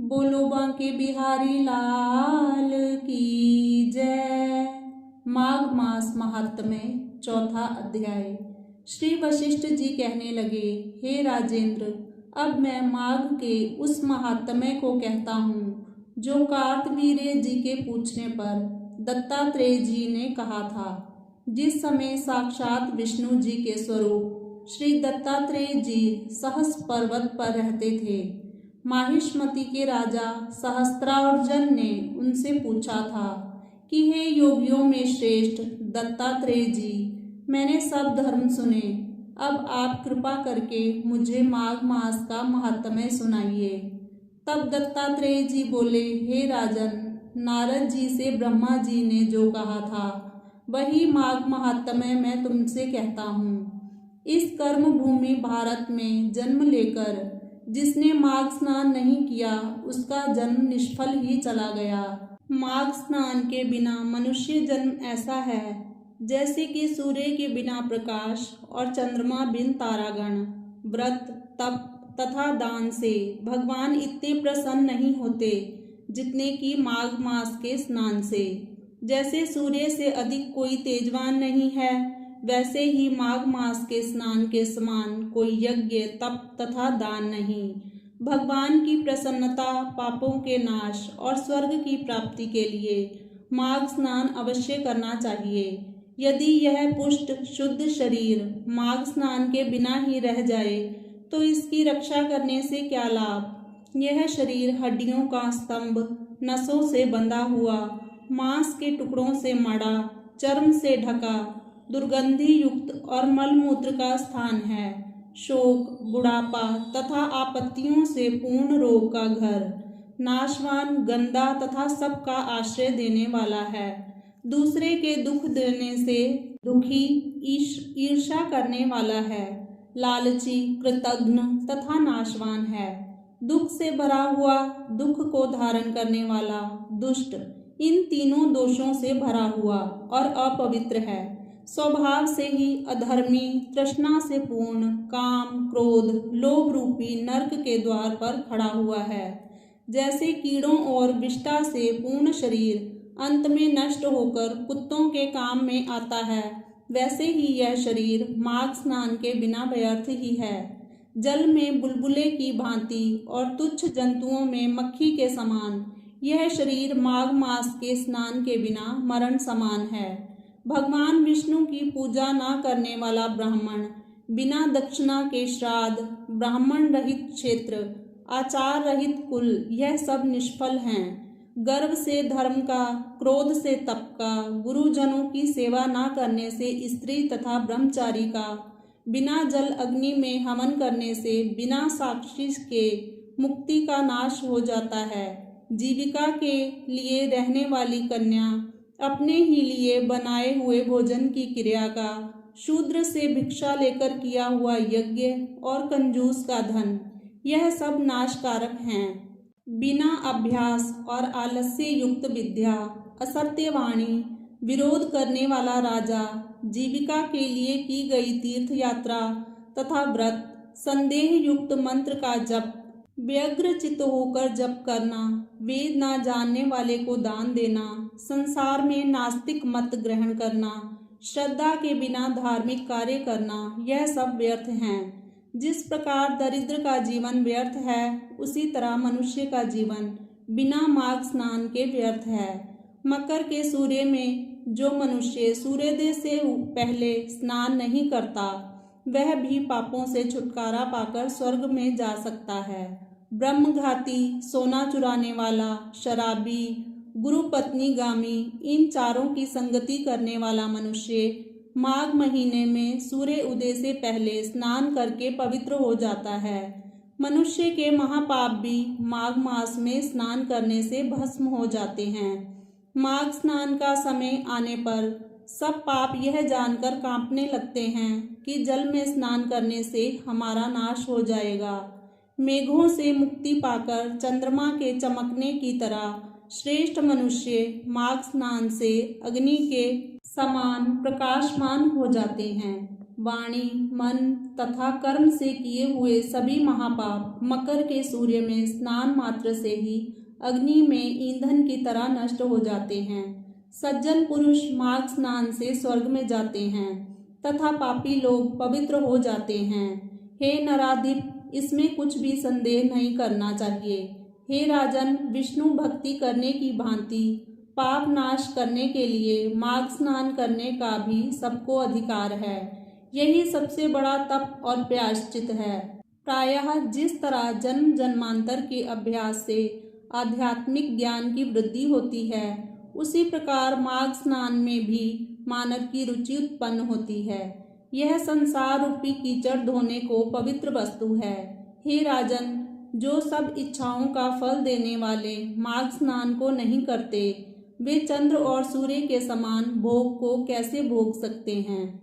बोलो बांके बिहारी लाल की जय। माघ मास महात्म्य चौथा अध्याय। श्री वशिष्ठ जी कहने लगे, हे राजेंद्र, अब मैं माघ के उस महात्म्य को कहता हूँ जो कार्तवीर्य जी के पूछने पर दत्तात्रेय जी ने कहा था। जिस समय साक्षात विष्णु जी के स्वरूप श्री दत्तात्रेय जी सहस पर्वत पर रहते थे, माहिष्मति के राजा सहस्त्रार्जुन ने उनसे पूछा था कि हे योगियों में श्रेष्ठ दत्तात्रेय जी, मैंने सब धर्म सुने, अब आप कृपा करके मुझे माघ मास का महात्म्य सुनाइए। तब दत्तात्रेय जी बोले, हे राजन, नारद जी से ब्रह्मा जी ने जो कहा था वही माघ महात्म्य मैं तुमसे कहता हूँ। इस कर्म भूमि भारत में जन्म लेकर जिसने माघ स्नान नहीं किया उसका जन्म निष्फल ही चला गया। माघ स्नान के बिना मनुष्य जन्म ऐसा है जैसे कि सूर्य के बिना प्रकाश और चंद्रमा बिन तारागण। व्रत, तप तथा दान से भगवान इतने प्रसन्न नहीं होते जितने कि माघ मास के स्नान से। जैसे सूर्य से अधिक कोई तेजवान नहीं है, वैसे ही माघ मास के स्नान के समान कोई यज्ञ, तप तथा दान नहीं। भगवान की प्रसन्नता, पापों के नाश और स्वर्ग की प्राप्ति के लिए माघ स्नान अवश्य करना चाहिए। यदि यह पुष्ट शुद्ध शरीर माघ स्नान के बिना ही रह जाए तो इसकी रक्षा करने से क्या लाभ। यह शरीर हड्डियों का स्तंभ, नसों से बंधा हुआ, मांस के टुकड़ों से मड़ा, चर्म से ढका, दुर्गंधि युक्त और मलमूत्र का स्थान है। शोक, बुढ़ापा तथा आपत्तियों से पूर्ण रोग का घर, नाशवान, गंदा तथा सबका आश्रय देने वाला है। दूसरे के दुख देने से दुखी, ईर्ष्या करने वाला है, लालची, कृतघ्न तथा नाशवान है। दुख से भरा हुआ, दुख को धारण करने वाला, दुष्ट, इन तीनों दोषों से भरा हुआ और अपवित्र है। स्वभाव से ही अधर्मी, तृष्णा से पूर्ण, काम, क्रोध, लोभ रूपी नरक के द्वार पर खड़ा हुआ है। जैसे कीड़ों और विष्ठा से पूर्ण शरीर अंत में नष्ट होकर कुत्तों के काम में आता है, वैसे ही यह शरीर माघ स्नान के बिना व्यर्थ ही है। जल में बुलबुले की भांति और तुच्छ जंतुओं में मक्खी के समान यह शरीर माघ मास के स्नान के बिना मरण समान है। भगवान विष्णु की पूजा न करने वाला ब्राह्मण, बिना दक्षिणा के श्राद्ध, ब्राह्मण रहित क्षेत्र, आचार रहित कुल, यह सब निष्फल हैं। गर्व से धर्म का, क्रोध से तप का, गुरुजनों की सेवा न करने से स्त्री तथा ब्रह्मचारी का, बिना जल अग्नि में हवन करने से बिना साक्षी के मुक्ति का नाश हो जाता है। जीविका के लिए रहने वाली कन्या, अपने ही लिए बनाए हुए भोजन की क्रिया का, शूद्र से भिक्षा लेकर किया हुआ यज्ञ और कंजूस का धन, यह सब नाशकारक हैं। बिना अभ्यास और आलस्य युक्त विद्या, असत्य वाणी, विरोध करने वाला राजा, जीविका के लिए की गई तीर्थ यात्रा तथा व्रत, संदेह युक्त मंत्र का जप, व्यग्र चित्त होकर जप करना, वेद ना जानने वाले को दान देना, संसार में नास्तिक मत ग्रहण करना, श्रद्धा के बिना धार्मिक कार्य करना, यह सब व्यर्थ हैं। जिस प्रकार दरिद्र का जीवन व्यर्थ है, उसी तरह मनुष्य का जीवन बिना माघ स्नान के व्यर्थ है। मकर के सूर्य में जो मनुष्य सूर्योदय से पहले स्नान नहीं करता, वह भी पापों से छुटकारा पाकर स्वर्ग में जा सकता है। ब्रह्मघाती, सोना चुराने वाला, शराबी, गुरु पत्नी गामी, इन चारों की संगति करने वाला मनुष्य माघ महीने में सूर्य उदय से पहले स्नान करके पवित्र हो जाता है। मनुष्य के महापाप भी माघ मास में स्नान करने से भस्म हो जाते हैं। माघ स्नान का समय आने पर सब पाप यह जानकर कांपने लगते हैं कि जल में स्नान करने से हमारा नाश हो जाएगा। मेघों से मुक्ति पाकर चंद्रमा के चमकने की तरह श्रेष्ठ मनुष्य माघ स्नान से अग्नि के समान प्रकाशमान हो जाते हैं। वाणी, मन तथा कर्म से किए हुए सभी महापाप मकर के सूर्य में स्नान मात्र से ही अग्नि में ईंधन की तरह नष्ट हो जाते हैं। सज्जन पुरुष माघ स्नान से स्वर्ग में जाते हैं तथा पापी लोग पवित्र हो जाते हैं। हे नराधिप, इसमें कुछ भी संदेह नहीं करना चाहिए। हे राजन, विष्णु भक्ति करने की भांति पाप नाश करने के लिए माघ स्नान करने का भी सबको अधिकार है। यही सबसे बड़ा तप और प्रायश्चित है। प्रायः जिस तरह जन्म जन्मांतर के अभ्यास से आध्यात्मिक ज्ञान की वृद्धि होती है, उसी प्रकार माघ स्नान में भी मानव की रुचि उत्पन्न होती है। यह संसार रूपी कीचड़ धोने को पवित्र वस्तु है। हे राजन, जो सब इच्छाओं का फल देने वाले माघ स्नान को नहीं करते, वे चंद्र और सूर्य के समान भोग को कैसे भोग सकते हैं।